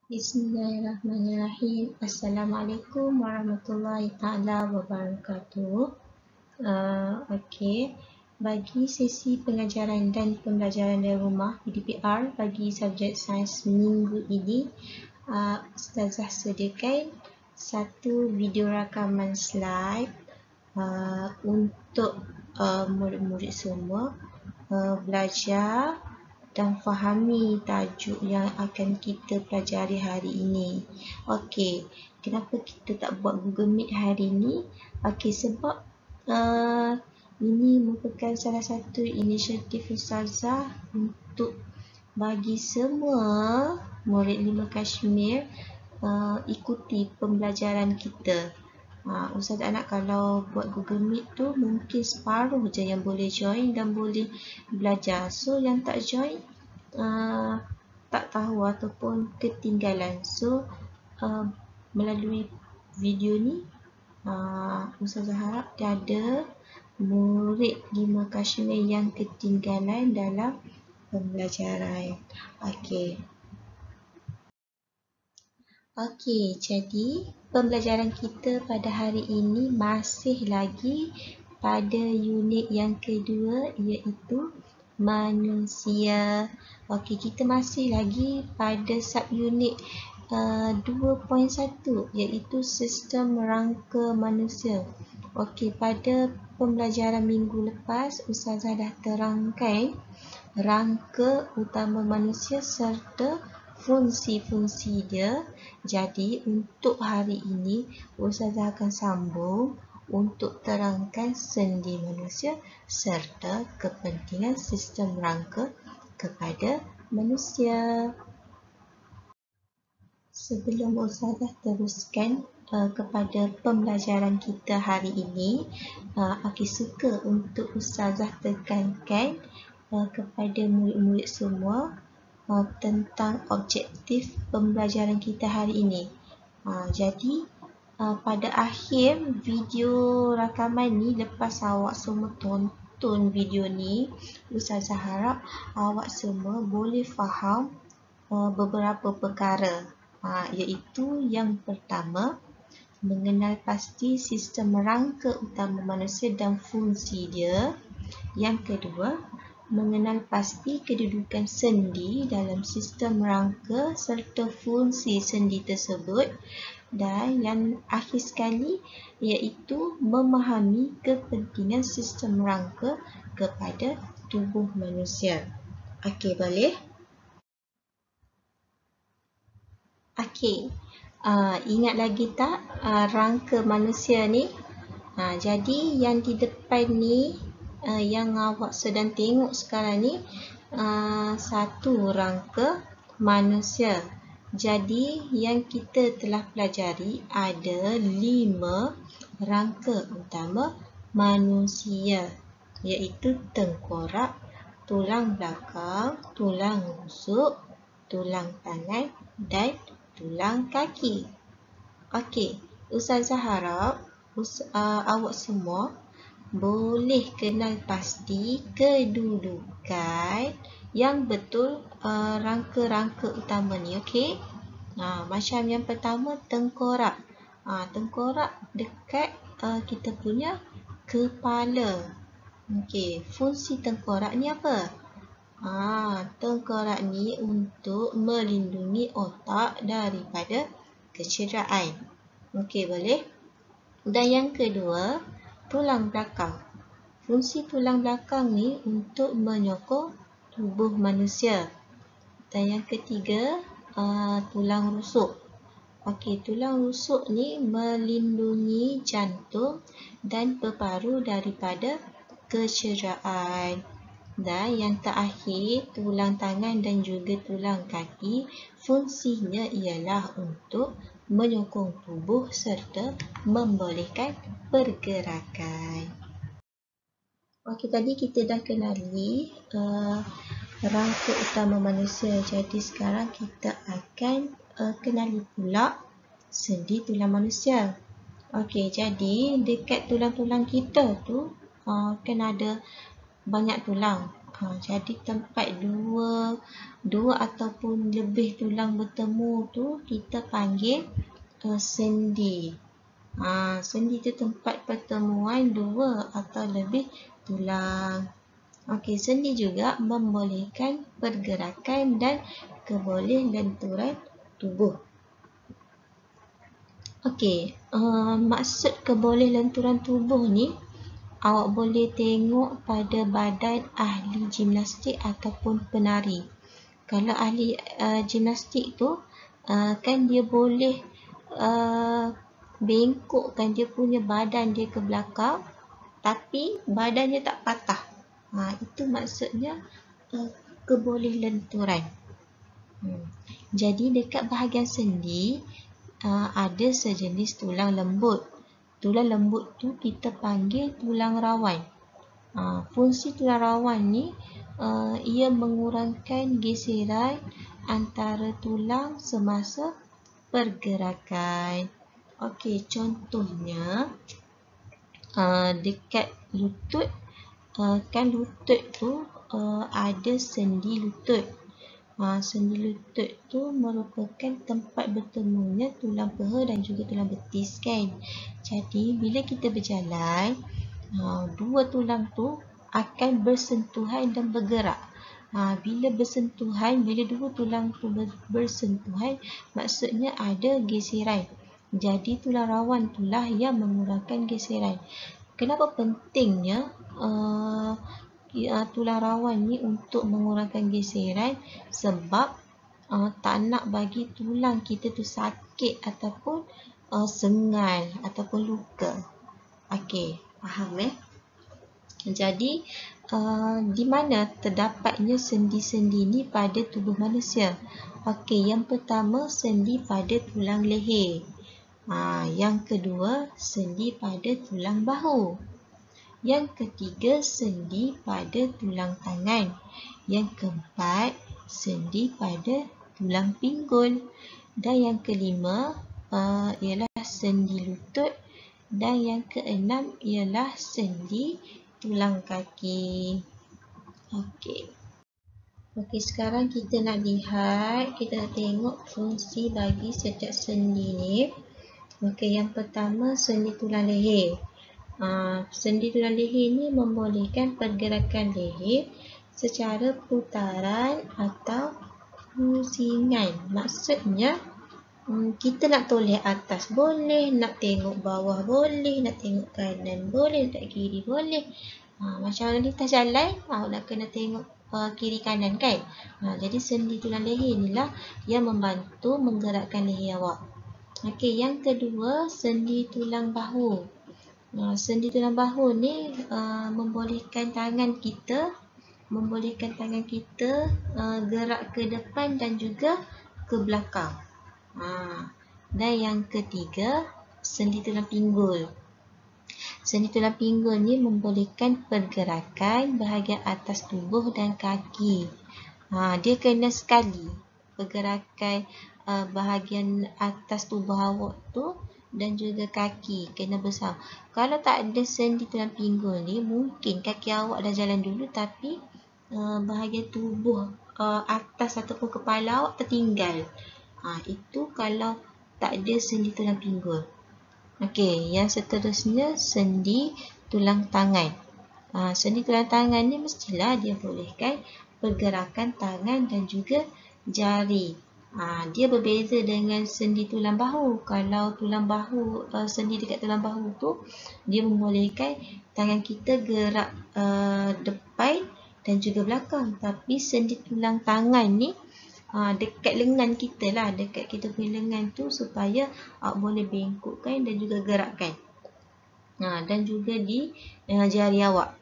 Bismillahirrahmanirrahim. Assalamualaikum warahmatullahi taala wabarakatuh. Okey, bagi sesi pengajaran dan pembelajaran dari rumah PDPR bagi subjek sains minggu ini, Ustazah sediakan satu video rakaman slide untuk murid-murid semua belajar dan fahami tajuk yang akan kita pelajari hari ini. Okey, kenapa kita tak buat Google Meet hari ini? Okey, sebab ini merupakan salah satu inisiatif Ustazah untuk bagi semua murid 5 Kashmir ikuti pembelajaran kita. Ustazah nak kalau buat Google Meet tu mungkin separuh je yang boleh join dan boleh belajar. So yang tak join tak tahu ataupun ketinggalan. So melalui video ni Ustazah harap tiada murid 5 Kashmir yang ketinggalan dalam pembelajaran. Okey, jadi pembelajaran kita pada hari ini masih lagi pada unit yang kedua, iaitu manusia. Okey, kita masih lagi pada subunit 2.1, iaitu sistem rangka manusia. Okey, pada pembelajaran minggu lepas Ustazah dah terangkan rangka utama manusia serta fungsi-fungsi dia. Jadi untuk hari ini Ustazah akan sambung untuk terangkan sendi manusia serta kepentingan sistem rangka kepada manusia. Sebelum Ustazah teruskan kepada pembelajaran kita hari ini, aku suka untuk Ustazah tekankan kepada murid-murid semua tentang objektif pembelajaran kita hari ini. Jadi pada akhir video rakaman ni, lepas awak semua tonton video ni, Ustazah harap awak semua boleh faham beberapa perkara, iaitu yang pertama, mengenal pasti sistem rangka utama manusia dan fungsi dia. Yang kedua, mengenal pasti kedudukan sendi dalam sistem rangka serta fungsi sendi tersebut. Dan yang akhir sekali, iaitu memahami kepentingan sistem rangka kepada tubuh manusia. Okey, boleh? Okey, ingat lagi tak rangka manusia ni? Jadi yang di depan ni, yang awak sedang tengok sekarang ni, satu rangka manusia. Jadi yang kita telah pelajari ada 5 rangka utama manusia, iaitu tengkorak, tulang belakang, tulang rusuk, tulang tangan dan tulang kaki. Okey, Ustazah harap awak semua boleh kenal pasti kedudukan yang betul rangka-rangka utama ni. Okey, macam yang pertama, tengkorak. Tengkorak dekat kita punya kepala. Okey, fungsi tengkorak ni apa? Tengkorak ni untuk melindungi otak daripada kecederaan. Okey, boleh? Dan yang kedua, tulang belakang. Fungsi tulang belakang ni untuk menyokong tubuh manusia. Dan yang ketiga, tulang rusuk. Okey, tulang rusuk ni melindungi jantung dan paru-paru daripada kecederaan. Dan yang terakhir, tulang tangan dan juga tulang kaki, fungsinya ialah untuk menyokong tubuh serta membolehkan pergerakan. Okey, tadi kita dah kenali rangka utama manusia. Jadi sekarang kita akan kenali pula sendi tulang manusia. Okey, jadi dekat tulang-tulang kita tu kan ada banyak tulang. Jadi tempat dua ataupun lebih tulang bertemu tu kita panggil sendi. Sendi tu tempat pertemuan dua atau lebih tulang. Okey, sendi juga membolehkan pergerakan dan kebolehlenturan tubuh. Okey, maksud kebolehlenturan tubuh ni awak boleh tengok pada badan ahli gimnastik ataupun penari. Kalau ahli gimnastik tu kan dia boleh bengkokkan dia punya badan dia ke belakang tapi badannya tak patah. Itu maksudnya kebolehlenturan. Jadi dekat bahagian sendi ada sejenis tulang lembut. Tulang lembut tu kita panggil tulang rawan. Fungsi tulang rawan ni ia mengurangkan geseran antara tulang semasa pergerakan. Okey, contohnya dekat lutut, kan lutut tu ada sendi lutut. Sendi lutut tu merupakan tempat bertemunya tulang peha dan juga tulang betis kan. Jadi bila kita berjalan, dua tulang tu akan bersentuhan dan bergerak. Bila bersentuhan, bila dua tulang tu bersentuhan, maksudnya ada geseran. Jadi tulang rawan itulah yang mengurangkan geseran. Kenapa pentingnya tulang rawan ni untuk mengurangkan geseran? Sebab tak nak bagi tulang kita tu sakit ataupun sengal ataupun luka. Okey, faham Jadi di mana terdapatnya sendi-sendi ni pada tubuh manusia? Okey, yang pertama sendi pada tulang leher. Yang kedua sendi pada tulang bahu. Yang ketiga sendi pada tulang tangan. Yang keempat sendi pada tulang pinggul. Dan yang kelima ialah sendi lutut. Dan yang keenam ialah sendi tulang kaki. Okey, sekarang kita nak lihat, kita nak tengok fungsi bagi setiap sendi ni. Okey, yang pertama sendi tulang leher. Sendi tulang leher ni membolehkan pergerakan leher secara putaran atau pusingan. Maksudnya kita nak toleh atas boleh, nak tengok bawah boleh, nak tengok kanan boleh, nak kiri boleh. Macam lalu lintas jalan, nak kena tengok kiri kanan kan. Jadi sendi tulang leher inilah yang membantu menggerakkan leher awak. Okey, yang kedua sendi tulang bahu. Sendi tulang bahu ni membolehkan tangan kita gerak ke depan dan juga ke belakang. Dan yang ketiga sendi tulang pinggul. Sendi tulang pinggul ni membolehkan pergerakan bahagian atas tubuh dan kaki. Dia kena sekali pergerakan bahagian atas tubuh awak tu dan juga kaki kena bersama. Kalau tak ada sendi tulang pinggul ni, mungkin kaki awak dah jalan dulu tapi bahagian tubuh atas ataupun kepala awak tertinggal. Itu kalau tak ada sendi tulang pinggul. Okey, yang seterusnya sendi tulang tangan. Sendi tulang tangan ni mestilah dia bolehkan pergerakan tangan dan juga jari. Dia berbeza dengan sendi tulang bahu. Kalau tulang bahu, sendi dekat tulang bahu tu dia membolehkan tangan kita gerak depan dan juga belakang. Tapi sendi tulang tangan ni dekat lengan kita lah, dekat kita punya lengan tu supaya awak boleh bengkokkan dan juga gerakkan. Dan juga di jari awak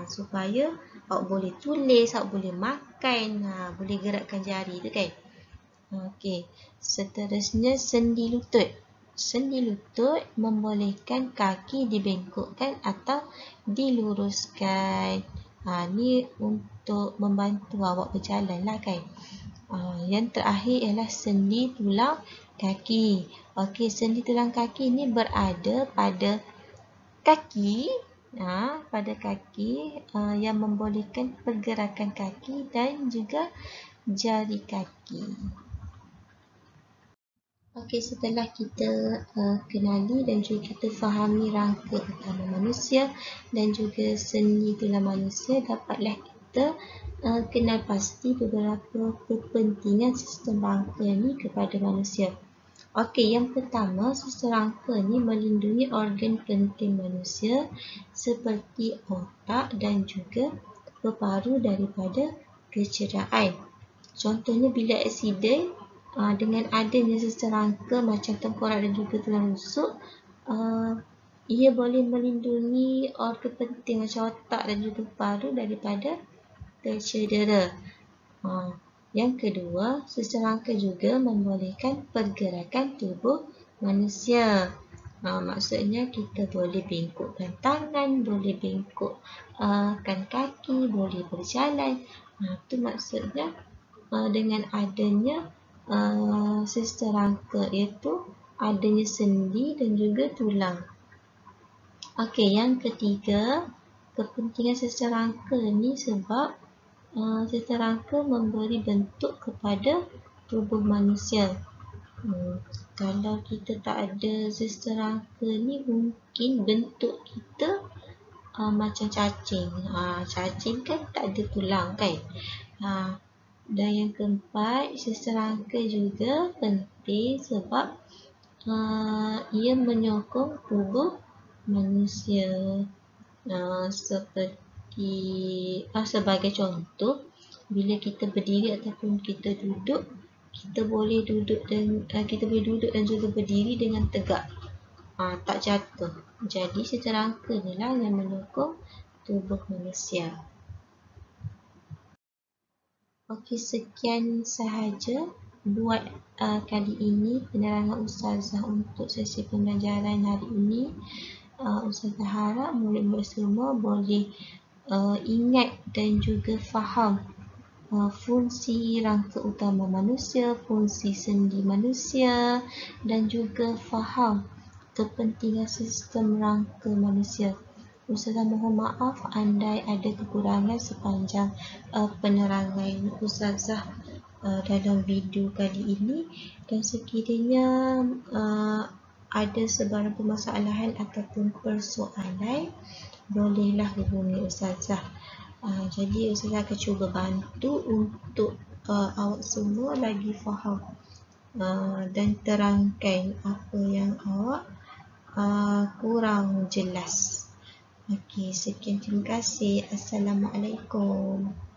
supaya awak boleh tulis, awak boleh makan, boleh gerakkan jari tu kan. Okey, seterusnya sendi lutut. Sendi lutut membolehkan kaki dibengkokkan atau diluruskan. Ni untuk membantu awak berjalan lah kan. Yang terakhir ialah sendi tulang kaki. Okey, sendi tulang kaki ni berada pada kaki pada kaki yang membolehkan pergerakan kaki dan juga jari kaki. Okey, setelah kita kenali dan juga kita fahami rangka utama manusia dan juga sendi tulang manusia, dapatlah kita kenal pasti beberapa kepentingan sistem rangka ni kepada manusia. Okey, yang pertama, sistem rangka ni melindungi organ penting manusia seperti otak dan juga paru-paru daripada kecederaan. Contohnya bila aksiden, dengan adanya sistem rangka macam tengkorak dan juga tulang rusuk, ia boleh melindungi organ penting macam otak dan juga paru daripada tercedera. Yang kedua, sistem rangka juga membolehkan pergerakan tubuh manusia. Maksudnya kita boleh bengkokkan tangan, boleh bengkokkan kaki, boleh berjalan. Itu maksudnya dengan adanya sistem rangka, iaitu adanya sendi dan juga tulang. Okey, yang ketiga, kepentingan sistem rangka ni sebab sistem rangka memberi bentuk kepada tubuh manusia. Kalau kita tak ada sistem rangka ni, mungkin bentuk kita macam cacing. Cacing kan tak ada tulang kan. Dan yang keempat, sistem rangka juga penting sebab ia menyokong tubuh manusia. Seperti sebagai contoh, bila kita berdiri ataupun kita duduk, kita boleh duduk dan juga berdiri dengan tegak, tak jatuh. Jadi sistem rangka ni lah yang menyokong tubuh manusia. Okey, sekian sahaja buat kali ini penerangan Ustazah untuk sesi pembelajaran hari ini. Ustazah harap murid-murid semua boleh ingat dan juga faham fungsi rangka utama manusia, fungsi sendi manusia dan juga faham kepentingan sistem rangka manusia. Ustazah mohon maaf andai ada kekurangan sepanjang penerangan Ustazah dalam video kali ini, dan sekiranya ada sebarang permasalahan ataupun persoalan, bolehlah hubungi Ustazah. Jadi Ustazah akan cuba bantu untuk awak semua lagi faham dan terangkan apa yang awak kurang jelas. Okey, sekian, terima kasih. Assalamualaikum.